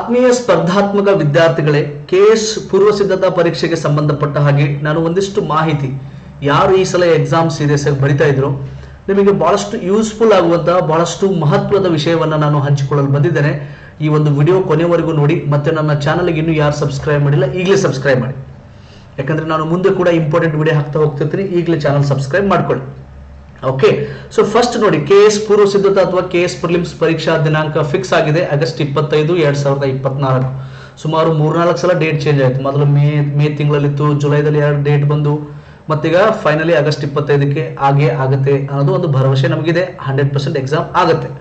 ಆತ್ಮೀಯ ಸ್ಪರ್ಧಾತ್ಮಕ ವಿದ್ಯಾರ್ಥಿಗಳೇ, ಕೆಎಸ್ ಪೂರ್ವ ಸಿದ್ಧತಾ ಪರೀಕ್ಷೆಗೆ ಸಂಬಂಧಪಟ್ಟ ಹಾಗೆ ನಾನು ಒಂದಿಷ್ಟು ಮಾಹಿತಿ, ಯಾರು ಈ ಸಲ ಎಕ್ಸಾಮ್ ಸೀರಿಯಸ್ ಆಗಿ ಬರಿತಾ ಇದ್ರು, ನಿಮಗೆ ಬಹಳಷ್ಟು ಯೂಸ್ಫುಲ್ ಆಗುವಂತಹ ಬಹಳಷ್ಟು ಮಹತ್ವದ ವಿಷಯವನ್ನ ನಾನು ಹಂಚಿಕೊಳ್ಳಲು ಬಂದಿದ್ದೇನೆ. ಈ ಒಂದು ವಿಡಿಯೋ ಕೊನೆವರೆಗೂ ನೋಡಿ. ಮತ್ತೆ ನನ್ನ ಚಾನಲ್ಗೆ ಇನ್ನೂ ಯಾರು ಸಬ್ಸ್ಕ್ರೈಬ್ ಮಾಡಿಲ್ಲ ಈಗಲೇ ಸಬ್ಸ್ಕ್ರೈಬ್ ಮಾಡಿ, ಯಾಕಂದ್ರೆ ನಾನು ಮುಂದೆ ಕೂಡ ಇಂಪಾರ್ಟೆಂಟ್ ವಿಡಿಯೋ ಹಾಕ್ತಾ ಹೋಗ್ತಿರ್ತೀನಿ. ಈಗಲೇ ಚಾನಲ್ ಸಬ್ಸ್ಕ್ರೈಬ್ ಮಾಡ್ಕೊಳ್ಳಿ. ಓಕೆ, ಸೊ ಫಸ್ಟ್ ನೋಡಿ, ಕೆಎಸ್ ಪೂರ್ವ ಸಿದ್ಧತಾ ಅಥವಾ ಕೆಎಸ್ ಪ್ರಿಲಿಮ್ಸ್ ಪರೀಕ್ಷಾ ದಿನಾಂಕ ಫಿಕ್ಸ್ ಆಗಿದೆ ಆಗಸ್ಟ್ 25, 2024. ಸುಮಾರು 3-4 ಸಲ ಡೇಟ್ ಚೇಂಜ್ ಆಯಿತು. ಮೊದಲು ಮೇ ತಿಂಗಳಲ್ಲಿತ್ತು, ಜುಲೈದಲ್ಲಿ 2 ಡೇಟ್ ಬಂದು, ಮತ್ತೀಗ ಫೈನಲಿ ಆಗಸ್ಟ್ 25ಕ್ಕೆ ಹಾಗೆ ಆಗುತ್ತೆ ಅನ್ನೋದು ಒಂದು ಭರವಸೆ ನಮಗಿದೆ. 100% ಎಕ್ಸಾಮ್ ಆಗುತ್ತೆ.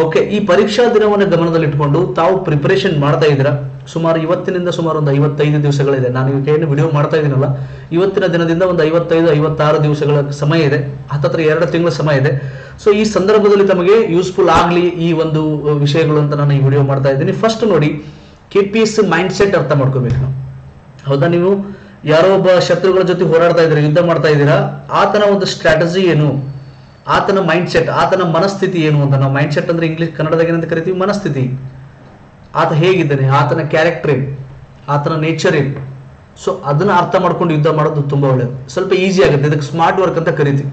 ಓಕೆ, ಈ ಪರೀಕ್ಷಾ ದಿನವನ್ನು ಗಮನದಲ್ಲಿಟ್ಟುಕೊಂಡು ತಾವು ಪ್ರಿಪರೇಷನ್ ಮಾಡ್ತಾ ಇದ್ದೀರಾ. ಸುಮಾರು ಇವತ್ತಿನಿಂದ ಸುಮಾರು ಒಂದು 55 ದಿವಸಗಳಿದೆ. ನಾನು ಈಗ ಏನು ವಿಡಿಯೋ ಮಾಡ್ತಾ ಇದ್ದೀನಲ್ಲ, ಇವತ್ತಿನ ದಿನದಿಂದ ಒಂದು 55-56 ದಿವಸಗಳ ಸಮಯ ಇದೆ. ಹತ್ತತ್ರ 2 ತಿಂಗಳ ಸಮಯ ಇದೆ. ಸೊ ಈ ಸಂದರ್ಭದಲ್ಲಿ ತಮಗೆ ಯೂಸ್ಫುಲ್ ಆಗಲಿ ಈ ಒಂದು ವಿಷಯಗಳು ಅಂತ ನಾನು ಈ ವಿಡಿಯೋ ಮಾಡ್ತಾ ಇದ್ದೀನಿ. ಫಸ್ಟ್ ನೋಡಿ, KPSC ಮೈಂಡ್ ಸೆಟ್ ಅರ್ಥ ಮಾಡ್ಕೋಬೇಕು ನಾವು. ಹೌದಾ, ನೀವು ಯಾರೋ ಒಬ್ಬ ಶತ್ರುಗಳ ಜೊತೆ ಹೋರಾಡ್ತಾ ಇದ್ದೀರಾ, ಯುದ್ಧ ಮಾಡ್ತಾ ಇದ್ದೀರಾ, ಆತನ ಒಂದು ಸ್ಟ್ರಾಟಜಿ ಏನು, ಆತನ ಮೈಂಡ್ ಸೆಟ್, ಆತನ ಮನಸ್ಥಿತಿ ಏನು ಅಂತ. ನಾವು ಮೈಂಡ್ ಸೆಟ್ ಅಂದ್ರೆ ಇಂಗ್ಲಿಷ್ ಕನ್ನಡದಾಗ ಏನಂತ ಕರಿತೀವಿ, ಮನಸ್ಥಿತಿ. ಆತ ಹೇಗಿದ್ದಾನೆ, ಆತನ ಕ್ಯಾರೆಕ್ಟರ್ ಏನು, ಆತನ ನೇಚರ್ ಏನು. ಸೊ ಅದನ್ನ ಅರ್ಥ ಮಾಡ್ಕೊಂಡು ಯುದ್ಧ ಮಾಡೋದು ತುಂಬಾ ಒಳ್ಳೆಯದು. ಸ್ವಲ್ಪ ಈಸಿ ಆಗುತ್ತೆ. ಇದಕ್ಕೆ ಸ್ಮಾರ್ಟ್ ವರ್ಕ್ ಅಂತ ಕರಿತೀವಿ.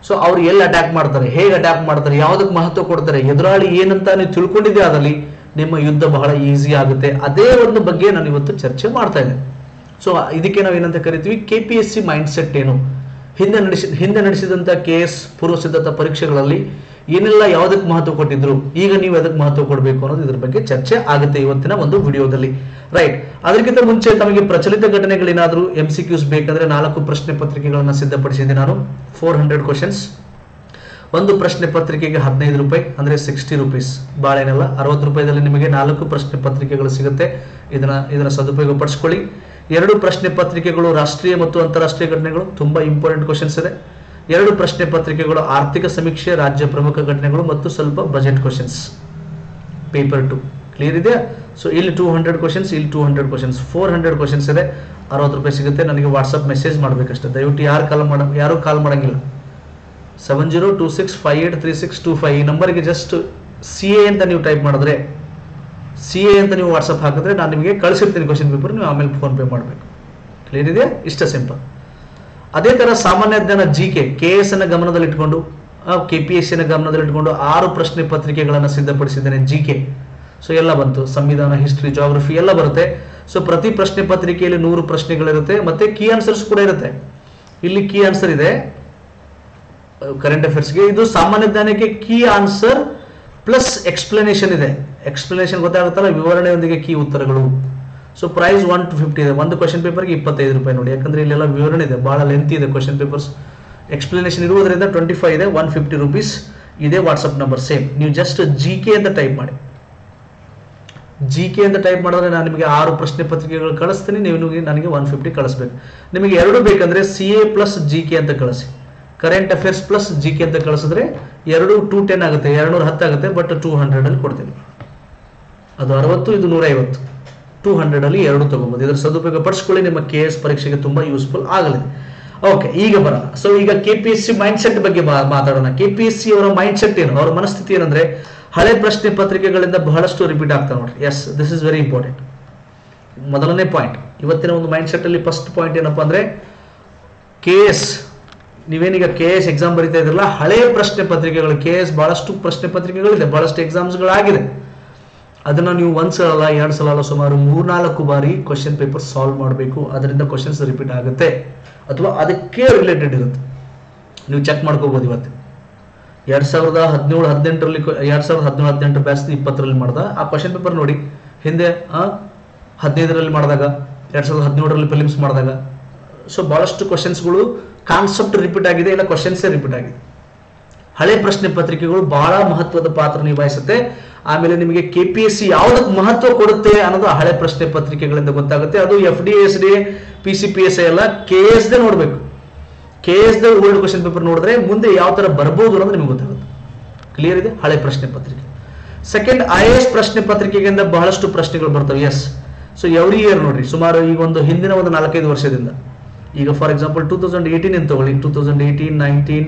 ಸೊ ಅವ್ರು ಎಲ್ಲಿ ಅಟ್ಯಾಕ್ ಮಾಡ್ತಾರೆ, ಹೇಗೆ ಅಟ್ಯಾಕ್ ಮಾಡ್ತಾರೆ, ಯಾವುದಕ್ಕೆ ಮಹತ್ವ ಕೊಡ್ತಾರೆ, ಎದುರಾಳಿ ಏನಂತ ನೀವು ತಿಳ್ಕೊಂಡಿದ್ದೆ ಆದಲ್ಲಿ ನಿಮ್ಮ ಯುದ್ಧ ಬಹಳ ಈಸಿ ಆಗುತ್ತೆ. ಅದೇ ಒಂದು ಬಗ್ಗೆ ನಾನು ಇವತ್ತು ಚರ್ಚೆ ಮಾಡ್ತಾ ಇದ್ದೇನೆ. ಸೊ ಇದಕ್ಕೆ ನಾವು ಏನಂತ ಕರಿತೀವಿ, KPSC ಮೈಂಡ್ ಸೆಟ್ ಏನು, ಹಿಂದೆ ನಡೆಸಿದಂತ KS ಪೂರ್ವ ಸಿದ್ಧತಾ ಪರೀಕ್ಷೆಗಳಲ್ಲಿ ಏನೆಲ್ಲ ಯಾವುದಕ್ಕೆ ಮಹತ್ವ ಕೊಟ್ಟಿದ್ರು, ಈಗ ನೀವು ಅದಕ್ಕೆ ಮಹತ್ವ ಕೊಡಬೇಕು ಅನ್ನೋದು ಇದ್ರ ಬಗ್ಗೆ ಚರ್ಚೆ ಆಗುತ್ತೆ ಇವತ್ತಿನ ಒಂದು ವಿಡಿಯೋದಲ್ಲಿ. ರೈಟ್, ಅದಕ್ಕಿಂತ ಮುಂಚೆ ತಮಗೆ ಪ್ರಚಲಿತ ಘಟನೆಗಳೇನಾದರೂ MCQs ಬೇಕಂದ್ರೆ 4 ಪ್ರಶ್ನೆ ಪತ್ರಿಕೆಗಳನ್ನ ಸಿದ್ಧಪಡಿಸಿದೆ ನಾನು. 400 ಕ್ವಶನ್ಸ್. ಒಂದು ಪ್ರಶ್ನೆ ಪತ್ರಿಕೆಗೆ 15 ರೂಪಾಯಿ, ಅಂದ್ರೆ 60 ರೂಪೀಸ್. ಬಾಳೇನಲ್ಲ, 60 ರೂಪಾಯಿದಲ್ಲಿ ನಿಮಗೆ 4 ಪ್ರಶ್ನೆ ಪತ್ರಿಕೆಗಳು ಸಿಗುತ್ತೆ. ಇದನ್ನ ಸದುಪಯೋಗ ಪಡಿಸ್ಕೊಳ್ಳಿ. 2 ಪ್ರಶ್ನೆ ಪತ್ರಿಕೆಗಳು ರಾಷ್ಟ್ರೀಯ ಮತ್ತು ಅಂತಾರಾಷ್ಟ್ರೀಯ ಘಟನೆಗಳು, ತುಂಬಾ ಇಂಪಾರ್ಟೆಂಟ್ ಕ್ವಶನ್ಸ್ ಇದೆ. 2 ಪ್ರಶ್ನೆ ಪತ್ರಿಕೆಗಳು ಆರ್ಥಿಕ ಸಮೀಕ್ಷೆ, ರಾಜ್ಯ ಪ್ರಮುಖ ಘಟನೆಗಳು ಮತ್ತು ಸ್ವಲ್ಪ ಬಜೆಟ್ ಕ್ವಶನ್ಸ್. ಪೇಪರ್ 2 ಕ್ಲಿಯರ್ ಇದೆಯಾ? ಸೊ ಇಲ್ಲಿ 200 ಕ್ವಶನ್ಸ್, ಇಲ್ಲಿ 200 ಕ್ವಶನ್ಸ್, 400 ಕ್ವಶನ್ಸ್ ಇದೆ. 60 ರೂಪಾಯಿ ಸಿಗುತ್ತೆ. ನನಗೆ ವಾಟ್ಸಪ್ ಮೆಸೇಜ್ ಮಾಡಬೇಕಷ್ಟೇ. ದಯವಿಟ್ಟು ಯಾರು ಕಾಲ್ ಮಾಡಂಗಿಲ್ಲ. 7026583625 ಈ ನಂಬರ್ಗೆ ಜಸ್ಟ್ CA ಅಂತ ನೀವು ಟೈಪ್ ಮಾಡಿದ್ರೆ, CA ಅಂತ ನೀವು ವಾಟ್ಸಪ್ ಹಾಕಿದ್ರೆ ನಾನು ನಿಮಗೆ ಕಳಿಸಿರ್ತೀನಿ ಕ್ವಶನ್ ಪೇಪರ್. ನೀವು ಆಮೇಲೆ ಫೋನ್ ಪೇ ಮಾಡಬೇಕು. ಕ್ಲಿಯರ್ ಇದೆಯಾ? ಇಷ್ಟ ಸಿಂಪಲ್. ಅದೇ ತರ ಸಾಮಾನ್ಯ ಜ್ಞಾನ GK, KS ಅನ್ನ ಗಮನದಲ್ಲಿಟ್ಕೊಂಡು, KPSC ನ ಗಮನದಲ್ಲಿಟ್ಕೊಂಡು 6 ಪ್ರಶ್ನೆ ಪತ್ರಿಕೆಗಳನ್ನು ಸಿದ್ಧಪಡಿಸಿದ್ದೇನೆ. GK. ಸೊ ಎಲ್ಲ ಬಂತು, ಸಂವಿಧಾನ, ಹಿಸ್ಟ್ರಿ, ಜಾಗ್ರಫಿ ಎಲ್ಲ ಬರುತ್ತೆ. ಸೊ ಪ್ರತಿ ಪ್ರಶ್ನೆ ಪತ್ರಿಕೆಯಲ್ಲಿ 100 ಪ್ರಶ್ನೆಗಳಿರುತ್ತೆ, ಮತ್ತೆ ಕೀ ಆನ್ಸರ್ಸ್ ಕೂಡ ಇರುತ್ತೆ. ಇಲ್ಲಿ ಕೀ ಆನ್ಸರ್ ಇದೆ ಕರೆಂಟ್ ಅಫೇರ್ಸ್ಗೆ. ಇದು ಸಾಮಾನ್ಯ ಜ್ಞಾನಕ್ಕೆ ಕೀ ಆನ್ಸರ್ ಪ್ಲಸ್ ಎಕ್ಸ್ಪ್ಲನೇಷನ್ ಇದೆ. ಎಕ್ಸ್ಪ್ಲನೇಷನ್ ಗೊತ್ತಾಗುತ್ತಲ್ಲ, ವಿವರಣೆಯೊಂದಿಗೆ ಕೀ ಉತ್ತರಗಳು. ಸೊ ಪ್ರೈಸ್ 150 ಇದೆ. ಒಂದು ಕ್ವಶನ್ ಪೇಪರ್ಗೆ 25 ರೂಪಾಯಿ ನೋಡಿ, ಯಾಕಂದ್ರೆ ಇಲ್ಲೆಲ್ಲ ವಿವರಣೆ ಇದೆ, ಬಹಳ ಲೆಂತಿ ಇದೆ ಕ್ವಶನ್ ಪೇಪರ್ಸ್. ಎಕ್ಸ್ಪ್ಲನೇಷನ್ ಇರುವುದರಿಂದ 25 ಇದೆ, 150 ರೂಪೀಸ್ ಇದೆ. WhatsApp number same. ನೀವು ಜಸ್ಟ್ GK ಅಂತ ಟೈಪ್ ಮಾಡಿ. GK ಅಂತ ಟೈಪ್ ಮಾಡಿದ್ರೆ ನಾನು ನಿಮಗೆ 6 ಪ್ರಶ್ನೆ ಪತ್ರಿಕೆಗಳು ಕಳಿಸ್ತೀನಿ. ನೀವು ನನಗೆ 150 ಕಳಿಸ್ಬೇಕು. ನಿಮಗೆ 2 ಬೇಕಂದ್ರೆ CA ಪ್ಲಸ್ GK ಅಂತ ಕಳಿಸಿ. ಕರೆಂಟ್ ಅಫೇರ್ಸ್ ಪ್ಲಸ್ GK ಅಂತ ಕಳಿಸಿದ್ರೆ 2 210 ಆಗುತ್ತೆ, 210 ಆಗುತ್ತೆ. ಬಟ್ 200 ಅಲ್ಲಿ ಕೊಡ್ತೀನಿ. ಅದು 60, ಇದು 150. 200 ಅಲ್ಲಿ 2 ತಗೋಬಹುದು. ಇದರ ಸದುಪಯೋಗ ಪಡಿಸ್ಕೊಳ್ಳಿ. ನಿಮ್ಮ KS ಪರೀಕ್ಷೆಗೆ ತುಂಬಾ ಯೂಸ್ಫುಲ್ ಆಗಲಿದೆ. ಓಕೆ, ಈಗ ಬರೋಣ. ಸೊ ಈಗ KPSC ಮೈಂಡ್ ಸೆಟ್ ಬಗ್ಗೆ ಮಾತಾಡೋಣ. KPSC ಅವರ ಮೈಂಡ್ ಸೆಟ್ ಏನು, ಅವರ ಮನಸ್ಥಿತಿ ಏನಂದ್ರೆ, ಹಳೆ ಪ್ರಶ್ನೆ ಪತ್ರಿಕೆಗಳಿಂದ ಬಹಳಷ್ಟು ರಿಪೀಟ್ ಆಗ್ತಾ ನೋಡ್ರಿ. Yes, this is very important. ಮೊದಲನೇ ಪಾಯಿಂಟ್ ಇವತ್ತಿನ ಒಂದು ಮೈಂಡ್ ಸೆಟ್ ಅಲ್ಲಿ ಫಸ್ಟ್ ಪಾಯಿಂಟ್ ಏನಪ್ಪಾ ಅಂದ್ರೆ, KS ನೀವೇನೀಗ KS ಎಕ್ಸಾಮ್ ಬರೀತಾ ಇದ್ರಲ್ಲ, ಹಳೆ ಪ್ರಶ್ನೆ ಪತ್ರಿಕೆಗಳು, KS ಬಹಳಷ್ಟು ಪ್ರಶ್ನೆ ಪತ್ರಿಕೆಗಳಿದೆ, ಬಹಳಷ್ಟು ಎಕ್ಸಾಮ್ಸ್ಗಳಾಗಿದೆ. ಅದನ್ನ ನೀವು 1 ಸಲ ಅಲ್ಲ, 2 ಸಲ ಅಲ್ಲ, ಸುಮಾರು 3-4 ಬಾರಿ ಕ್ವಶನ್ ಪೇಪರ್ ಸಾಲ್ವ್ ಮಾಡಬೇಕು. ಅದರಿಂದ ಕ್ವಶನ್ಸ್ ರಿಪೀಟ್ ಆಗುತ್ತೆ ಅಥವಾ ಅದಕ್ಕೆ ರಿಲೇಟೆಡ್ ಇರುತ್ತೆ. ನೀವು ಚೆಕ್ ಮಾಡ್ಕೋಬಹುದು. ಇವತ್ತು 2017-18ರಲ್ಲಿ 2017-18 ಬ್ಯಾಚ್ 20ರಲ್ಲಿ ಮಾಡಿದ ಆ ಕ್ವಶನ್ ಪೇಪರ್ ನೋಡಿ. ಹಿಂದೆ 15ರಲ್ಲಿ ಮಾಡಿದಾಗ, 2017ರಲ್ಲಿ ಫಿಲಿಮ್ಸ್ ಮಾಡಿದಾಗ, ಸೊ ಬಹಳಷ್ಟು ಕ್ವಶನ್ಸ್ಗಳು ಕಾನ್ಸೆಪ್ಟ್ ರಿಪೀಟ್ ಆಗಿದೆ, ಇಲ್ಲ ಕ್ವಶನ್ಸೇ ರಿಪೀಟ್ ಆಗಿದೆ. ಹಳೆ ಪ್ರಶ್ನೆ ಪತ್ರಿಕೆಗಳು ಬಹಳ ಮಹತ್ವದ ಪಾತ್ರ ನಿಭಾಯಿಸುತ್ತೆ. ಆಮೇಲೆ ನಿಮಗೆ KPSC ಯಾವುದಕ್ಕೆ ಮಹತ್ವ ಕೊಡುತ್ತೆ ಅನ್ನೋದು ಹಳೆ ಪ್ರಶ್ನೆ ಪತ್ರಿಕೆಗಳಿಂದ ಗೊತ್ತಾಗುತ್ತೆ. ಅದು FD, SDA, PCPSI ಎಲ್ಲ KS ದೇ ನೋಡ್ಬೇಕು. KS the old question paper ನೋಡಿದ್ರೆ ಮುಂದೆ ಯಾವ ತರ ಬರ್ಬೋದು ಅನ್ನೋದು ನಿಮಗೆ ಗೊತ್ತಾಗುತ್ತೆ. ಕ್ಲಿಯರ್ ಇದೆ? ಹಳೆ ಪ್ರಶ್ನೆ ಪತ್ರಿಕೆ. ಸೆಕೆಂಡ್, IAS ಪ್ರಶ್ನೆ ಪತ್ರಿಕೆಯಿಂದ ಬಹಳಷ್ಟು ಪ್ರಶ್ನೆಗಳು ಬರ್ತವೆ. ಎಸ್, ಸೊ ಎವ್ರಿ ಇಯರ್ ನೋಡ್ರಿ, ಸುಮಾರು ಈಗ ಒಂದು ಹಿಂದಿನ ಒಂದು 4-5 ವರ್ಷದಿಂದ, ಈಗ ಫಾರ್ ಎಕ್ಸಾಂಪಲ್ 2018 ಅಂತ ತಗೊಳ್ಳಿ, 2018, 19,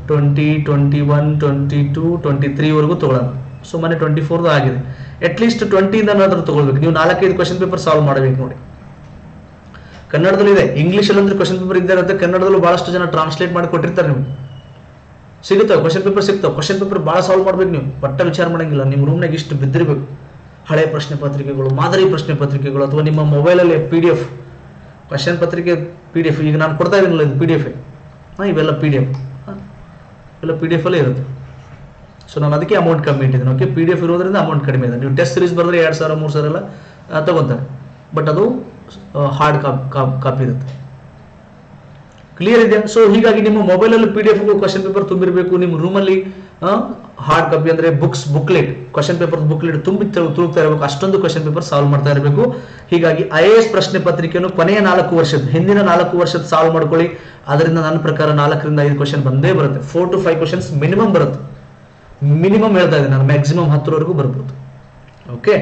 20, 21, 22, 23 ವರೆಗೂ ತಗೊಳ್ಳೋಣ. ಸೊ ಮೊನ್ನೆ 24 ಆಗಿದೆ. ಅಟ್ಲೀಸ್ಟ್ 20 ಏನಾದ್ರೂ ತಗೊಳ್ಬೇಕು. ನೀವು 4-5 ಕ್ವಶನ್ ಪೇಪರ್ ಸಾಲ್ವ್ ಮಾಡಬೇಕು ನೋಡಿ. ಕನ್ನಡದಲ್ಲಿ ಇದೆ, ಇಂಗ್ಲೀಷಲ್ಲಿ ಅಂದ್ರೆ ಕ್ವಶನ್ ಪೇಪರ್ ಇದ್ದೇ ಇರುತ್ತೆ, ಕನ್ನಡದಲ್ಲೂ ಬಹಳಷ್ಟು ಜನ ಟ್ರಾನ್ಸ್ಲೇಟ್ ಮಾಡಿ ಕೊಟ್ಟಿರ್ತಾರೆ. ನಿಮ್ಗೆ ಸಿಗುತ್ತವೆ ಕ್ವಶನ್ ಪೇಪರ್, ಸಿಗ್ತಾವೆ. ಕ್ವಶನ್ ಪೇಪರ್ ಭಾಳ ಸಾಲ್ವ್ ಮಾಡ್ಬೇಕು ನೀವು, ಒಟ್ಟ ವಿಚಾರ ಮಾಡಂಗಿಲ್ಲ. ನಿಮ್ಮ ರೂಮ್ನಾಗ ಇಷ್ಟು ಬಿದ್ದಿರಬೇಕು. ಹಳೆ ಪ್ರಶ್ನೆ ಪತ್ರಿಕೆಗಳು, ಮಾದರಿ ಪ್ರಶ್ನೆ ಪತ್ರಿಕೆಗಳು, ಅಥವಾ ನಿಮ್ಮ ಮೊಬೈಲಲ್ಲಿ PDF ಕ್ವಶನ್ ಪತ್ರಿಕೆ PDF, ಈಗ ನಾನು ಕೊಡ್ತಾ ಇದ್ದೀನಲ್ಲ ಇದು PDF, ಇವೆಲ್ಲ PDF, ಇವೆಲ್ಲ PDF ಅಲ್ಲೇ ಇರುತ್ತೆ. ಸೊ ನಾನು ಅದಕ್ಕೆ ಅಮೌಂಟ್ ಕಮ್ಮಿ ಇಟ್ಟಿದ್ದೀನಿ. ಓಕೆ, PDF ಇರೋದ್ರಿಂದ ಅಮೌಂಟ್ ಕಡಿಮೆ ಇದೆ. ನೀವು ಟೆಸ್ಟ್ ಸೀರೀಸ್ ಬರೆದ್ರೆ 2,000 3,000 ಎಲ್ಲ ತಗೊಂತಾರೆ, ಬಟ್ ಅದು ಹಾರ್ಡ್ ಕಾಪಿ ಇರುತ್ತೆ. ಕ್ಲಿಯರ್ ಇದೆಯಾ? ಸೊ ಹೀಗಾಗಿ ನಿಮ್ಮ ಮೊಬೈಲಲ್ಲಿ PDF ಕ್ವಶನ್ ಪೇಪರ್ ತುಂಬಿರಬೇಕು. ನಿಮ್ಮ ರೂಮಲ್ಲಿ ಹಾರ್ಡ್ ಕಾಪಿ ಅಂದ್ರೆ ಬುಕ್ಲೆಟ್, ಕ್ವಶನ್ ಪೇಪರ್ ಬುಕ್ಲೆಟ್ ತುಳುಕ್ತಾ ಇರಬೇಕು. ಅಷ್ಟೊಂದು ಕ್ವಶನ್ ಪೇಪರ್ ಸಾಲ್ವ್ ಮಾಡ್ತಾ ಇರಬೇಕು. ಹೀಗಾಗಿ IAS ಪ್ರಶ್ನೆ ಪತ್ರಿಕೆಯನ್ನು ಕೊನೆಯ 4 ವರ್ಷದ, ಹಿಂದಿನ 4 ವರ್ಷದ ಸಾಲ್ವ್ ಮಾಡ್ಕೊಳ್ಳಿ. ಅದರಿಂದ ನನ್ನ ಪ್ರಕಾರ 4ರಿಂದ 5 ಕ್ವಶನ್ ಬಂದೇ ಬರುತ್ತೆ. 4 to 5 ಕ್ವಶನ್ಸ್ ಮಿನಿಮಮ್ ಬರುತ್ತೆ. ಮಿನಿಮಮ್ ಹೇಳ್ತಾ ಇದ್ದೀನಿ ನಾನು, ಮ್ಯಾಕ್ಸಿಮಮ್ 10ವರೆಗೂ ಬರ್ಬೋದು. ಓಕೆ,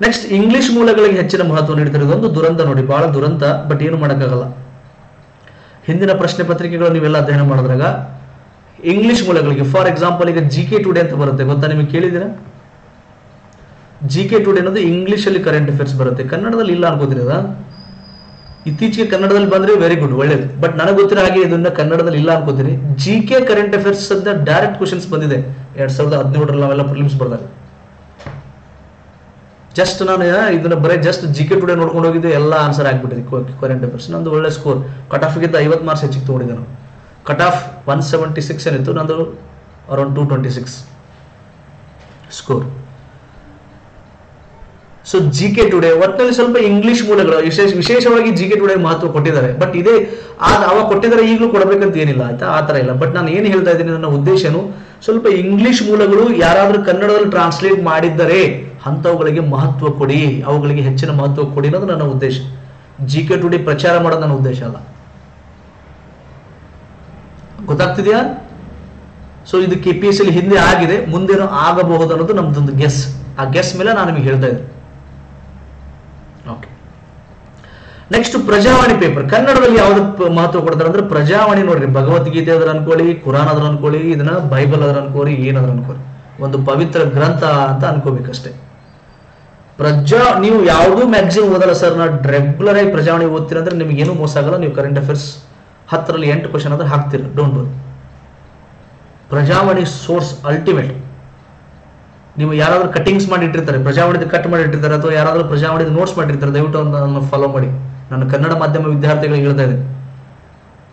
ನೆಕ್ಸ್ಟ್ ಇಂಗ್ಲಿಷ್ ಮೂಲಗಳಿಗೆ ಹೆಚ್ಚಿನ ಮಹತ್ವ ನೀಡ್ತಾರೆ. ಇದೊಂದು ದುರಂತ ನೋಡಿ, ಬಹಳ ದುರಂತ, ಬಟ್ ಏನು ಮಾಡೋಕ್ಕಾಗಲ್ಲ. ಹಿಂದಿನ ಪ್ರಶ್ನೆ ಪತ್ರಿಕೆಗಳು ನೀವೆಲ್ಲ ಅಧ್ಯಯನ ಮಾಡಿದ್ರಾಗ ಇಂಗ್ಲಿಷ್ ಮೂಲಗಳಿಗೆ, ಫಾರ್ ಎಕ್ಸಾಂಪಲ್ ಈಗ GK ಟುಡೇ ಅಂತ ಬರುತ್ತೆ, ಗೊತ್ತಾ? ನಿಮಗೆ ಕೇಳಿದಿರಾ? GK ಟುಡೇ ಅನ್ನೋದು ಇಂಗ್ಲಿಷ್ ಅಲ್ಲಿ ಕರೆಂಟ್ ಅಫೇರ್ಸ್ ಬರುತ್ತೆ, ಕನ್ನಡದಲ್ಲಿ ಇಲ್ಲ ಅನ್ಕೋತಿರದ. ಇತ್ತೀಚೆಗೆ ಕನ್ನಡದಲ್ಲಿ ಬಂದ್ರೆ ವೆರಿ ಗುಡ್, ಒಳ್ಳೇದು. ಬಟ್ ನನಗೆ ಗೊತ್ತಿರೋ ಹಾಗೆ ಇದನ್ನ ಕನ್ನಡದಲ್ಲಿ ಇಲ್ಲ ಅನ್ಕೋತೀನಿ. GK ಕರೆಂಟ್ ಅಫೇರ್ಸ್ ಅಂತ ಡೈರೆಕ್ಟ್ ಕ್ವಶನ್ಸ್ ಬಂದಿದೆ 2017 ನಾವೆಲ್ಲ ಪ್ರಿಲಿಮ್ಸ್ ಬರ್ದಾಗ. ಜಸ್ಟ್ ನಾನು ಇದನ್ನ ಬರೀ ಜಸ್ಟ್ GK ಟುಡೇ ನೋಡ್ಕೊಂಡು ಹೋಗಿದ್ದೆ, ಎಲ್ಲ ಆನ್ಸರ್ ಆಗ್ಬಿಟ್ಟಿದೆ ಕರೆಂಟ್ ಅಫೇರ್ಸ್. ನಂದು ಒಳ್ಳೆ ಸ್ಕೋರ್, ಕಟ್ ಆಫ್ ಗಿಂತ 50 ಮಾರ್ಕ್ಸ್ ಹೆಚ್ಚಿಗೆ ತಗೊಂಡಿದ್ದೆ ನಾನು. ಕಟ್ ಆಫ್ 176 ಏನಿತ್ತು, ನಂದು around 226 score. So GK today ಒಟ್ಟಿನಲ್ಲಿ ಸ್ವಲ್ಪ ಇಂಗ್ಲಿಷ್ ಮೂಲಗಳು ವಿಶೇಷವಾಗಿ GK ಟುಡೇ ಮಹತ್ವ ಕೊಟ್ಟಿದ್ದಾರೆ. ಬಟ್ ಇದೇ ಅವಾಗ ಕೊಟ್ಟಿದ್ದಾರೆ, ಈಗಲೂ ಕೊಡಬೇಕಂತ ಏನಿಲ್ಲ, ಆಯ್ತಾ? ಆ ತರ ಇಲ್ಲ. ಬಟ್ ನಾನು ಏನು ಹೇಳ್ತಾ ಇದ್ದೀನಿ, ನನ್ನ ಉದ್ದೇಶನು ಸ್ವಲ್ಪ ಇಂಗ್ಲಿಷ್ ಮೂಲಗಳು ಯಾರಾದ್ರೂ ಕನ್ನಡದಲ್ಲಿ ಟ್ರಾನ್ಸ್ಲೇಟ್ ಮಾಡಿದ್ದರೆ ಅಂಥವುಗಳಿಗೆ ಮಹತ್ವ ಕೊಡಿ, ಅವುಗಳಿಗೆ ಹೆಚ್ಚಿನ ಮಹತ್ವ ಕೊಡಿ ಅನ್ನೋದು ನನ್ನ ಉದ್ದೇಶ. GK ಟುಡೇ ಪ್ರಚಾರ ಮಾಡೋದು ನನ್ನ ಉದ್ದೇಶ ಅಲ್ಲ. ಗೊತ್ತಾಗ್ತಿದೆಯಾ? ಸೊ ಇದು KPSC ಅಲ್ಲಿ ಹಿಂದೆ ಆಗಿದೆ, ಮುಂದೇನೋ ಆಗಬಹುದು ಅನ್ನೋದು ನಮ್ದೊಂದು ಗೆಸ್. ಆ ಗೆಸ್ ಮೇಲೆ ನಾನು ನಿಮಗೆ ಹೇಳ್ತಾ ಇದ್ದೆ. Okay, next Prajavani paper. ಕನ್ನಡದಲ್ಲಿ ಯಾವ್ದಕ್ಕೆ ಮಹತ್ವ ಕೊಡ್ತಾರೆ ಅಂದ್ರೆ ಪ್ರಜಾವಾಣಿ. ನೋಡ್ರಿ, ಭಗವದ್ಗೀತೆ ಅದ್ರ ಅನ್ಕೊಳ್ಳಿ, ಕುರಾನ್ ಅದ್ರ ಅನ್ಕೊಳ್ಳಿ, ಇದನ್ನ ಬೈಬಲ್ ಅದ್ರ ಅನ್ಕೋರಿ, ಏನಾದ್ರ ಅನ್ಕೋರಿ, ಒಂದು ಪವಿತ್ರ ಗ್ರಂಥ ಅಂತ ಅನ್ಕೋಬೇಕಷ್ಟೇ. ನೀವು ಯಾವ್ದು ಮ್ಯಾಗ್ಝಿನ್ ಓದಲ್ಲ ಸರ್, ನಾನು ರೆಗ್ಯುಲರ್ ಆಗಿ ಪ್ರಜಾವಾಣಿ ಓದ್ತೀರ ಅಂದ್ರೆ ನಿಮ್ಗೆ ಏನೂ ಮೋಸ ಆಗಲ್ಲ. ನೀವು ಕರೆಂಟ್ ಅಫೇರ್ಸ್ 10ರಲ್ಲಿ 8 ಕ್ವಶನ್ ಆದ್ರೆ ಹಾಕ್ತೀರ, don't worry. Prajavani source ultimate. ನೀವು ಯಾರಾದ್ರೂ ಕಟಿಂಗ್ಸ್ ಮಾಡಿ ಇಟ್ಟಿರ್ತಾರೆ, ಪ್ರಜಾವಾಣಿದ ಕಟ್ ಮಾಡಿ ಇಟ್ಟಿರ್ತಾರೆ, ಅಥವಾ ಯಾರಾದ್ರೂ ಪ್ರಜಾವಾಣಿದ ನೋಟ್ಸ್ ಮಾಡಿರ್ತಾರೆ, ದಯವಿಟ್ಟು ಅದನ್ನು ಫಾಲೋ ಮಾಡಿ. ನಾನು ಕನ್ನಡ ಮಾಧ್ಯಮ ವಿದ್ಯಾರ್ಥಿಗಳಿಗೆ ಹೇಳ್ತಾ ಇದ್ದೀನಿ,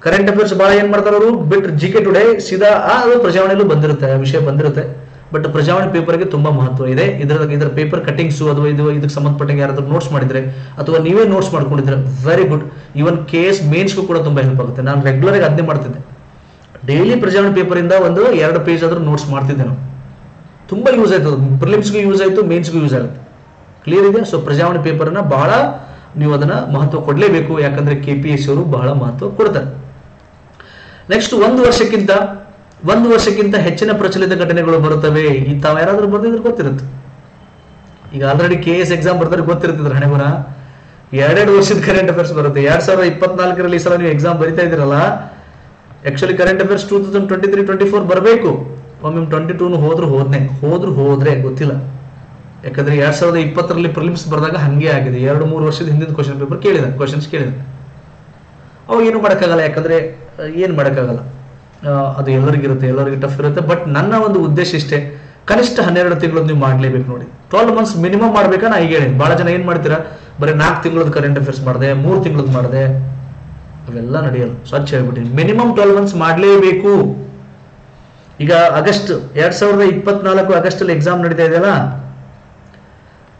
ಕರೆಂಟ್ ಅಫೇರ್ಸ್ ಬಹಳ ಏನ್ ಮಾಡ್ತಾರೆ ಅವರು, ಬಿಟ್ಟು GK ಟುಡೇ ಸೀದಾ ಅದು ಪ್ರಜಾವಾಣಿಯಲ್ಲೂ ಬಂದಿರುತ್ತೆ, ವಿಷಯ ಬಂದಿರುತ್ತೆ. ಬಟ್ ಪ್ರಜಾವಾಣಿ ಪೇಪರ್ಗೆ ತುಂಬಾ ಮಹತ್ವ ಇದೆ. ಇದರ ಪೇಪರ್ ಕಟಿಂಗ್ಸು ಅಥವಾ ಇದಕ್ಕೆ ಸಂಬಂಧಪಟ್ಟ ಯಾರಾದ್ರೂ ನೋಟ್ಸ್ ಮಾಡಿದ್ರೆ ಅಥವಾ ನೀವೇ ನೋಟ್ಸ್ ಮಾಡ್ಕೊಂಡಿದ್ರೆ ವೆರಿ ಗುಡ್. ಈವನ್ KS ಮೇನ್ಸ್ಗೂ ಕೂಡ ತುಂಬಾ ಹೆಲ್ಪ್ ಆಗುತ್ತೆ. ನಾನು ರೆಗ್ಯುಲರ್ ಆಗಿ ಅದನ್ನೇ ಮಾಡ್ತಿದ್ದೆ. ಡೈಲಿ ಪ್ರಜಾವಾಣಿ ಪೇಪರ್ ಇಂದ 1-2 ಪೇಜ್ ಆದ್ರೂ ನೋಟ್ಸ್ ಮಾಡ್ತಿದ್ದೆ ನಾನು. ತುಂಬಾ ಯೂಸ್ ಆಯ್ತು, ಪ್ರಿಲಿಮ್ಸ್ಗೂ ಯೂಸ್ ಆಯ್ತು, ಮೇನ್ಸ್ಗೂ ಯೂಸ್ ಆಗುತ್ತೆ. ಕ್ಲಿಯರ್ ಇದೆ? ಸೊ ಪ್ರಜಾವಾಣಿ ಪೇಪರ್ನ ಬಹಳ ನೀವು ಅದನ್ನ ಮಹತ್ವ ಕೊಡಲೇಬೇಕು, ಯಾಕಂದ್ರೆ KPSC ಅವರು ಬಹಳ ಮಹತ್ವ ಕೊಡ್ತಾರೆ. ನೆಕ್ಸ್ಟ್, 1 ವರ್ಷಕ್ಕಿಂತ ಹೆಚ್ಚಿನ ಪ್ರಚಲಿತ ಘಟನೆಗಳು ಬರುತ್ತವೆ. ತಾವು ಯಾರಾದ್ರೂ ಬರ್ದಿದ್ರೆ ಗೊತ್ತಿರುತ್ತೆ. ಈಗ ಆಲ್ರೆಡಿ KS ಎಕ್ಸಾಮ್ ಬರ್ತಾರೆ, ಗೊತ್ತಿರ್ತಿದ್ರೆ ಹಣೆ ಬರ. 2 ವರ್ಷದ ಕರೆಂಟ್ ಅಫೇರ್ಸ್ ಬರುತ್ತೆ. 2024ರಲ್ಲಿ ಈ ಸಲ ನೀವು ಎಕ್ಸಾಮ್ ಬರಿತಾ ಇದ್ದೀರಲ್ಲ, ಆಕ್ಚುಲಿ ಕರೆಂಟ್ ಅಫೇರ್ಸ್ 2023-24 ಬರಬೇಕು. ಒಮ್ಮೆ 22 ಹೋದ್ರೆ ಗೊತ್ತಿಲ್ಲ. ಯಾಕಂದ್ರೆ 2020ರಲ್ಲಿ ಪ್ರಿಲಿಮ್ಸ್ ಬರ್ದಾಗ ಹಂಗೆ ಆಗಿದೆ. 2-3 ವರ್ಷದ ಹಿಂದಿನ ಕ್ವಶನ್ ಪೇಪರ್ ಕ್ವಶನ್ಸ್ ಕೇಳಿದ. ಅವಾಗ ಏನು ಮಾಡೋಕ್ಕಾಗಲ್ಲ, ಯಾಕಂದ್ರೆ ಏನು ಮಾಡೋಕ್ಕಾಗಲ್ಲ, ಅದು ಎಲ್ಲರಿಗೂ ಟಫ್ ಇರುತ್ತೆ. ಬಟ್ ನನ್ನ ಒಂದು ಉದ್ದೇಶ ಇಷ್ಟೇ, ಕನಿಷ್ಠ 12 ತಿಂಗಳು ನೀವು ಮಾಡ್ಲೇಬೇಕು ನೋಡಿ. 12 ಮಂತ್ಸ್ ಮಿನಿಮಮ್ ಮಾಡ್ಬೇಕಾ? ನಾ ಈಗ ಹೇಳಿ, ಬಹಳ ಜನ ಏನ್ ಮಾಡ್ತೀರಾ, ಬರೀ 4 ತಿಂಗಳದ ಕರೆಂಟ್ ಅಫೇರ್ಸ್ ಮಾಡಿದೆ, 3 ತಿಂಗಳದ್ ಮಾಡಿದೆ, ಅವೆಲ್ಲ ನಡೆಯಲ್ಲ. ಸ್ವಚ್ಛ ಹೇಳ್ಬಿಟ್ಟಿನಿ, ಮಿನಿಮಮ್ 12 ಮಂತ್ಸ್ ಮಾಡ್ಲೇಬೇಕು. ಈಗ ಆಗಸ್ಟ್ 2024 ಆಗಸ್ಟ್ ಅಲ್ಲಿ ಎಕ್ಸಾಮ್ ನಡೀತಾ ಇದೆಯಲ್ಲ,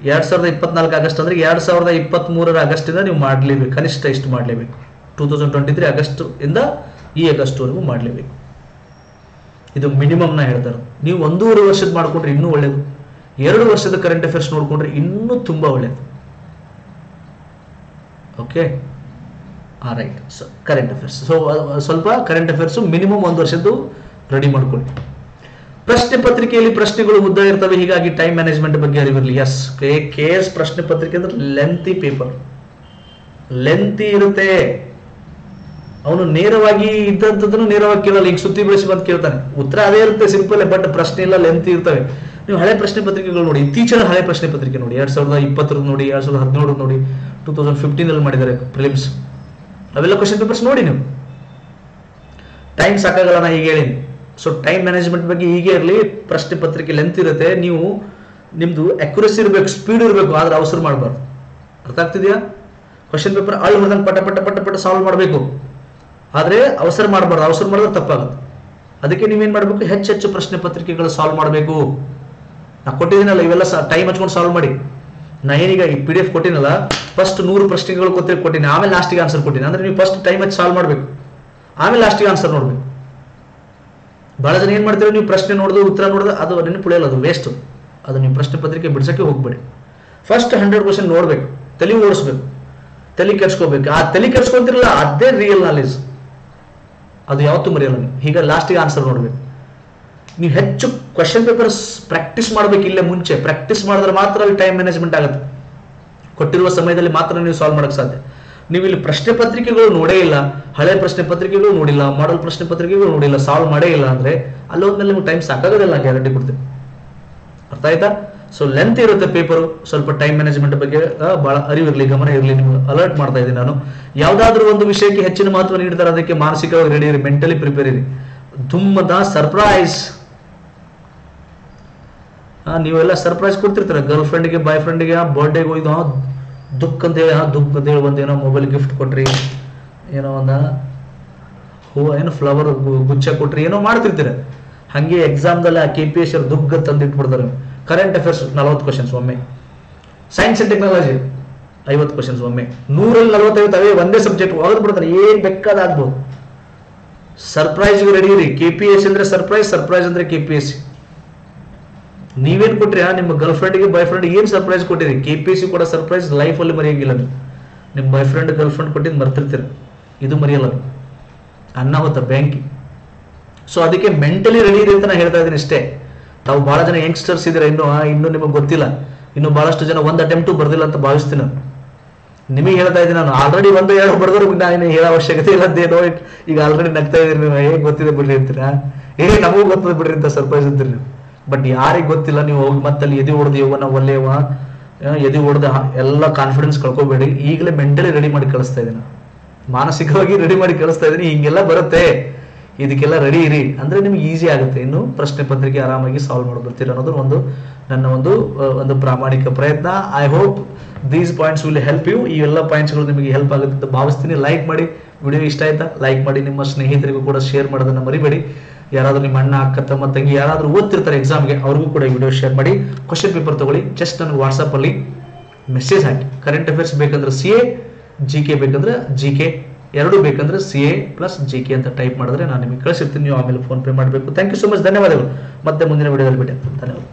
2024 ಆಗಸ್ಟ್ ಅಂದ್ರೆ 2023 ಆಗಸ್ಟ್ ಇಂದ ನೀವು ಮಾಡ್ಲೇಬೇಕು, ಕನಿಷ್ಠ ಇಷ್ಟು ಮಾಡ್ಲೇಬೇಕು. 2023 ಆಗಸ್ಟ್ ಇಂದ ಈ ಆಗಸ್ಟ್ ವರೆಗೂ ಮಾಡ್ಲೇಬೇಕು. ಇದು ಮಿನಿಮಮ್ ನ ಹೇಳ್ತಾರೆ. ನೀವು 1.5 ವರ್ಷದ ಮಾಡ್ಕೊಂಡ್ರೆ ಇನ್ನೂ ಒಳ್ಳೇದು. 2 ವರ್ಷದ ಕರೆಂಟ್ ಅಫೇರ್ಸ್ ನೋಡ್ಕೊಂಡ್ರೆ ಇನ್ನೂ ತುಂಬಾ ಒಳ್ಳೇದು. Okay, right. So current affairs, so ಸ್ವಲ್ಪ ಕರೆಂಟ್ ಅಫೇರ್ಸ್ ಮಿನಿಮಮ್ 1 ವರ್ಷದ್ದು ರೆಡಿ ಮಾಡ್ಕೊಳ್ಳಿ. ಪ್ರಶ್ನೆ ಪತ್ರಿಕೆಯಲ್ಲಿ ಪ್ರಶ್ನೆಗಳು ಉದ್ದ ಇರ್ತವೆ, ಹೀಗಾಗಿ ಟೈಮ್ ಮ್ಯಾನೇಜ್ಮೆಂಟ್ ಬಗ್ಗೆ ಅರಿವಿರಲಿ. ಎಸ್, KS ಪ್ರಶ್ನೆ ಪತ್ರಿಕೆ ಅಂದ್ರೆ ಲೆಂತಿ ಪೇಪರ್, ಲೆಂತಿ ಇರುತ್ತೆ. ಅವನು ನೇರವಾಗಿ ಇದ್ದಂಥದ್ದನ್ನು ನೇರವಾಗಿ ಕೇಳಲ್ಲ. ಈಗ ಸುತ್ತಿ ಬೆಳೆಸಿ ಬಂದು ಕೇಳ್ತಾನೆ, ಉತ್ತರ ಅದೇ ಇರುತ್ತೆ, ಸಿಂಪಲ್. ಬಟ್ ಪ್ರಶ್ನೆ ಎಲ್ಲ ಲೆಂತಿ ಇರ್ತವೆ. ನೀವು ಹಳೆ ಪ್ರಶ್ನೆ ಪತ್ರಿಕೆಗಳು ನೋಡಿ, ಇತ್ತೀಚಿನ ಹಳೆ ಪ್ರಶ್ನೆ ಪತ್ರಿಕೆ ನೋಡಿ, 2020 ನೋಡಿ, 2017 ನೋಡಿ, 2015 ಮಾಡಿದ್ದಾರೆ ಪ್ರಿಲಿಮ್ಸ್, ಅವೆಲ್ಲ ಕ್ವಶನ್ ಪೇಪರ್ಸ್ ನೋಡಿ ನೀವು. ಟೈಮ್ ಸಾಕಾಗಲ್ಲ ನಾ ಈಗ ಹೇಳಿನಿ. ಸೊ ಟೈಮ್ ಮ್ಯಾನೇಜ್ಮೆಂಟ್ ಬಗ್ಗೆ ಹೀಗೆ ಇರಲಿ. ಪ್ರಶ್ನೆ ಪತ್ರಿಕೆ ಲೆಂತ್ ಇರುತ್ತೆ, ನೀವು ನಿಮ್ದು ಅಕ್ಯುರಸಿ ಇರಬೇಕು, ಸ್ಪೀಡ್ ಇರಬೇಕು, ಆದ್ರೆ ಅವಸರ ಮಾಡಬಾರ್ದು. ಅರ್ಥ ಆಗ್ತಿದೆಯಾ? ಕ್ವಶನ್ ಪೇಪರ್ ಅಳ್ಳು ಹೊಡೆದಂಗೆ ಪಟ ಪಟ ಪಟ ಪಟ ಸಾಲ್ವ್ ಮಾಡಬೇಕು, ಆದ್ರೆ ಅವಸರ ಮಾಡಬಾರ್ದು. ಅವಸರ ಮಾಡಿದ್ರೆ ತಪ್ಪಾಗುತ್ತೆ. ಅದಕ್ಕೆ ನೀವೇನ್ ಮಾಡಬೇಕು, ಹೆಚ್ಚೆಚ್ಚು ಪ್ರಶ್ನೆ ಪತ್ರಿಕೆಗಳು ಸಾಲ್ವ್ ಮಾಡಬೇಕು. ನಾ ಕೊಟ್ಟಿದ್ದೀನಲ್ಲ ಇವೆಲ್ಲ ಟೈಮ್ ಹಚ್ಕೊಂಡು ಸಾಲ್ವ್ ಮಾಡಿ. ನಾ ಏನೀಗ ಈ PDF ಕೊಟ್ಟಿನಲ್ಲ, ಫಸ್ಟ್ 100 ಪ್ರಶ್ನೆಗಳು ಕೊಟ್ಟಿನಿ, ಆಮೇಲೆ ಲಾಸ್ಟಿಗೆ ಆನ್ಸರ್ ಕೊಟ್ಟಿನಿ. ಅಂದ್ರೆ ನೀವು ಫಸ್ಟ್ ಟೈಮ್ ಹಚ್ಚಿ ಸಾಲ್ವ್ ಮಾಡಬೇಕು, ಆಮೇಲೆ ಲಾಸ್ಟಿಗೆ ಆನ್ಸರ್ ನೋಡ್ಬೇಕು. ಬಹಳ ಜನ ಏನ್ ಮಾಡ್ತೀವಿ, ನೀವು ಪ್ರಶ್ನೆ ನೋಡಿದ್ರು ಉತ್ತರ ನೋಡಿದ್ರೆ ಅದು ನೆನಪುಳಿಯಲ್ಲ, ಅದು ವೇಸ್ಟ್. ಅದು ನೀವು ಪ್ರಶ್ನೆ ಪತ್ರಿಕೆ ಬಿಡ್ಸಕ್ಕೆ ಹೋಗ್ಬೇಡಿ. ಫಸ್ಟ್ 100 ಕ್ವಶನ್ ನೋಡ್ಬೇಕು, ತಲೆ ಓಡಿಸ್ಬೇಕು, ತಲೆ ಕೆಡ್ಸ್ಕೋಬೇಕು. ಆ ತಲೆ ಕೆಡ್ಸ್ಕೊಂತಿರಲ್ಲ, ಅದೇ ರಿಯಲ್ ನಾಲೆಜ್, ಅದು ಯಾವತ್ತೂ ಮರೆಯಲ್ಲ ನೀವು. ಈಗ ಲಾಸ್ಟಿಗೆ ಆನ್ಸರ್ ನೋಡ್ಬೇಕು. ನೀವು ಹೆಚ್ಚು ಕ್ವಶನ್ ಪೇಪರ್ಸ್ ಪ್ರಾಕ್ಟೀಸ್ ಮಾಡ್ಬೇಕು. ಇಲ್ಲೇ ಮುಂಚೆ ಪ್ರಾಕ್ಟೀಸ್ ಮಾಡಿದ್ರೆ ಮಾತ್ರ ಅಲ್ಲಿ ಟೈಮ್ ಮ್ಯಾನೇಜ್ಮೆಂಟ್ ಆಗುತ್ತೆ. ಕೊಟ್ಟಿರುವ ಸಮಯದಲ್ಲಿ ಮಾತ್ರ ನೀವು ಸಾಲ್ವ್ ಮಾಡಕ್ ಸಾಧ್ಯ. ನೀವು ಇಲ್ಲಿ ಪ್ರಶ್ನೆ ಪತ್ರಿಕೆಗಳು ನೋಡೇ ಇಲ್ಲ, ಹಳೆ ಪ್ರಶ್ನೆ ಪತ್ರಿಕೆಗಳು ನೋಡಿಲ್ಲ, ಮಾಡಲ್ ಪ್ರಶ್ನೆ ಪತ್ರಿಕೆಗಳು ನೋಡಿಲ್ಲ, ಸಾಲ್ವ್ ಮಾಡೇ ಇಲ್ಲ ಅಂದ್ರೆ ಅಲ್ಲಿ ಹೋದ್ಮೇಲೆ ನಿಮ್ಗೆ ಟೈಮ್ ಸಾಕಾಗೋದಿಲ್ಲ, ಗ್ಯಾರಂಟಿ ಕೊಡ್ತೀನಿ. ಅರ್ಥ ಆಯ್ತಾ? ಸೊ ಲೆಂತ್ ಇರುತ್ತೆ ಪೇಪರು, ಸ್ವಲ್ಪ ಟೈಮ್ ಮ್ಯಾನೇಜ್ಮೆಂಟ್ ಬಗ್ಗೆ ಬಹಳ ಅರಿವಿರಲಿ, ಗಮನ ಇರಲಿ. ನಿಮ್ಗೆ ಅಲರ್ಟ್ ಮಾಡ್ತಾ ಇದ್ದೀನಿ ನಾನು. ಯಾವ್ದಾದ್ರು ಒಂದು ವಿಷಯಕ್ಕೆ ಹೆಚ್ಚಿನ ಮಹತ್ವ ನೀಡ್ತಾರೆ, ಅದಕ್ಕೆ ಮಾನಸಿಕವಾಗಿ ರೆಡಿ ಇರಿ, ಮೆಂಟಲಿ ಪ್ರಿಪೇರ್ ಇರಿ. ಧುಮ್ಮದ ಸರ್ಪ್ರೈಸ್, ನೀವೆಲ್ಲ ಸರ್ಪ್ರೈಸ್ ಕೊಡ್ತಿರ್ತಾರೆ ಗರ್ಲ್ ಫ್ರೆಂಡ್ಗೆ, ಬಾಯ್ ಫ್ರೆಂಡ್ಗೆ, ಬರ್ಡೇಗೆ ಹೋಯ್ದು ದುಃಖ ಅಂತ ಹೇಳಿ ಒಂದೇನೋ ಮೊಬೈಲ್ ಗಿಫ್ಟ್ ಕೊಟ್ರಿ, ಏನೋ ಒಂದ ಹೂವು ಏನೋ ಫ್ಲವರ್ ಗುಚ್ಛ ಕೊಟ್ರಿ, ಏನೋ ಮಾಡ್ತಿರ್ತೀರ. ಹಂಗೆ ಎಕ್ಸಾಮ್ದಲ್ಲಿ ಆ KPSC ದುಗ್ಗ ತಂದಿಟ್ಬಿಡ್ತಾರೆ. ಕರೆಂಟ್ ಅಫೇರ್ಸ್ 40 ಕ್ವಶನ್ಸ್ ಒಮ್ಮೆ, ಸೈನ್ಸ್ ಅಂಡ್ ಟೆಕ್ನಾಲಜಿ 50 ಕ್ವಶನ್ಸ್ ಒಮ್ಮೆ, 100ರಲ್ಲಿ 45 ಅವೇ ಒಂದೇ ಸಬ್ಜೆಕ್ಟ್ ಒಗೆದು ಬಿಡ್ತಾರೆ. ಏನ್ ಬೇಕಾದಾಗ್ಬೋದು. ಸರ್ಪ್ರೈಸ್ಗೆ ರೆಡಿ ಇರಿ. KPSC ಅಂದ್ರೆ ಸರ್ಪ್ರೈಸ್, ಸರ್ಪ್ರೈಸ್ ಅಂದ್ರೆ KPSC. ನೀವೇನ್ ಕೊಟ್ರಿ ನಿಮ್ಮ ಗರ್ಲ್ ಫ್ರೆಂಡ್ಗೆ, ಬಾಯ್ ಫ್ರೆಂಡ್ ಏನ್ ಸರ್ಪ್ರೈಸ್ ಕೊಟ್ಟಿರಿ? KPSC ಕೂಡ ಸರ್ಪ್ರೈಸ್ ಲೈಫ್ ಅಲ್ಲಿ ಮರೆಯಂಗಿಲ್ಲ. ನೀವು ನಿಮ್ ಬಾಯ್ ಫ್ರೆಂಡ್ ಗರ್ಲ್ ಫ್ರೆಂಡ್ ಕೊಟ್ಟಿದ್ದು ಮರ್ತಿರ್ತೀರ, ಇದು ಮರೆಯಲ್ಲ. ಅನ್ನ ಹೊತ್ತ ಬ್ಯಾಂಕಿ. ಸೊ ಅದಕ್ಕೆ ಮೆಂಟಲಿ ರೆಡಿ ಇರಿ ಅಂತ ನಾನು ಹೇಳ್ತಾ ಇದ್ದೀನಿ ಇಷ್ಟೇ. ತಾವು ಬಹಳ ಜನ ಯಂಗ್ಸ್ಟರ್ಸ್ ಇದ್ದೀರಾ, ಇನ್ನು ನಿಮಗೆ ಗೊತ್ತಿಲ್ಲ, ಇನ್ನು ಬಹಳಷ್ಟು ಜನ ಒಂದು ಅಟೆಂಪ್ಟು ಬರ್ದಿಲ್ಲ ಅಂತ ಭಾವಿಸ್ತೀನಿ ನಾನು. ನಿಮಗೆ ಹೇಳ್ತಾ ಇದ್ದೀನಿ ನಾನು. ಆಲ್ರೆಡಿ 1-2 ಬರ್ದ್ರು ನಾನು ಹೇಳೋ ಅವಶ್ಯಕತೆ ಇಲ್ಲದೇನೋ. ಈಗ ಆಲ್ರೆಡಿ ನಗ್ತಾ ಇದೀರಿ ನೀವು, ಹೇಗೆ ಗೊತ್ತಿದೆ ಬಿಡ್ರಿ ಅಂತೀರಾ, ನಮಗೂ ಗೊತ್ತದ ಬಿಡ್ರಿ ಅಂತ ಸರ್ಪ್ರೈಸ್ ಅಂತೀರಿ ನೀವು. ಬಟ್ ಯಾರಿಗೆ ಗೊತ್ತಿಲ್ಲ, ನೀವು ಹೋಗಿ ಮತ್ತಲ್ಲಿ ಎದೆ ಹೊಡೆದು ಯವ್ವನ ಒಳ್ಳೆಯವ, ಎದೆ ಹೊಡೆದ ಎಲ್ಲ ಕಾನ್ಫಿಡೆನ್ಸ್ ಕಳ್ಕೊಬೇಡಿ. ಈಗಲೇ ಮೆಂಟಲಿ ರೆಡಿ ಮಾಡಿ ಕಳಿಸ್ತಾ ಇದ್ದೀನಿ, ಮಾನಸಿಕವಾಗಿ ರೆಡಿ ಮಾಡಿ ಕಳಿಸ್ತಾ ಇದ್ದೀನಿ. ಹಿಂಗೆಲ್ಲ ಬರುತ್ತೆ, ಇದಕ್ಕೆಲ್ಲ ರೆಡಿ ಇರಿ ಅಂದ್ರೆ ನಿಮ್ಗೆ ಈಸಿ ಆಗುತ್ತೆ. ಇನ್ನು ಪ್ರಶ್ನೆ ಪತ್ರಿಕೆ ಆರಾಮಾಗಿ ಸಾಲ್ವ್ ಮಾಡ್ಬಿಡ್ತೀರಿ ಅನ್ನೋದು ನನ್ನ ಒಂದು ಪ್ರಾಮಾಣಿಕ ಪ್ರಯತ್ನ. I hope these points will help you. ಈ ಎಲ್ಲ ಪಾಯಿಂಟ್ಸ್ಗಳು ನಿಮಗೆ ಹೆಲ್ಪ್ ಆಗುತ್ತೆ ಅಂತ ಭಾವಿಸ್ತೀನಿ. ಲೈಕ್ ಮಾಡಿ, ವಿಡಿಯೋ ಇಷ್ಟ ಆಯ್ತಾ ಲೈಕ್ ಮಾಡಿ, ನಿಮ್ಮ ಸ್ನೇಹಿತರಿಗೂ ಕೂಡ ಶೇರ್ ಮಾಡೋದನ್ನ ಮರಿಬೇಡಿ. ಯಾರಾದ್ರೂ ನಿಮ್ಮ ಅಣ್ಣ, ಅಕ್ಕ, ತಮ್ಮ, ತಂಗಿ ಯಾರಾದ್ರೂ ಓದ್ತಿರ್ತಾರೆ ಎಕ್ಸಾಮ್ಗೆ, ಅವ್ರಿಗೂ ಕೂಡ ವಿಡಿಯೋ ಶೇರ್ ಮಾಡಿ. ಕ್ವಶನ್ ಪೇಪರ್ ತಗೊಳ್ಳಿ, ಜಸ್ಟ್ ನನಗೆ ವಾಟ್ಸಪ್ ಅಲ್ಲಿ ಮೆಸೇಜ್ ಹಾಕಿ. ಕರೆಂಟ್ ಅಫೇರ್ಸ್ ಬೇಕಂದ್ರೆ CA, GK ಬೇಕಂದ್ರೆ GK, ಎರಡೂ ಬೇಕಂದ್ರೆ CA + GK ಅಂತ ಟೈಪ್ ಮಾಡಿದ್ರೆ ನಾನು ನಿಮಗೆ ಕಳಿಸಿರ್ತೀನಿ. ನೀವು ಆಮೇಲೆ ಫೋನ್ ಪೇ ಮಾಡಬೇಕು. ಥ್ಯಾಂಕ್ ಯು ಸೊ ಮಚ್, ಧನ್ಯವಾದಗಳು. ಮತ್ತೆ ಮುಂದಿನ ವಿಡಿಯೋದಲ್ಲಿ ಭೇಟಿ ಆಗ್ತೀನಿ. ಧನ್ಯವಾದ.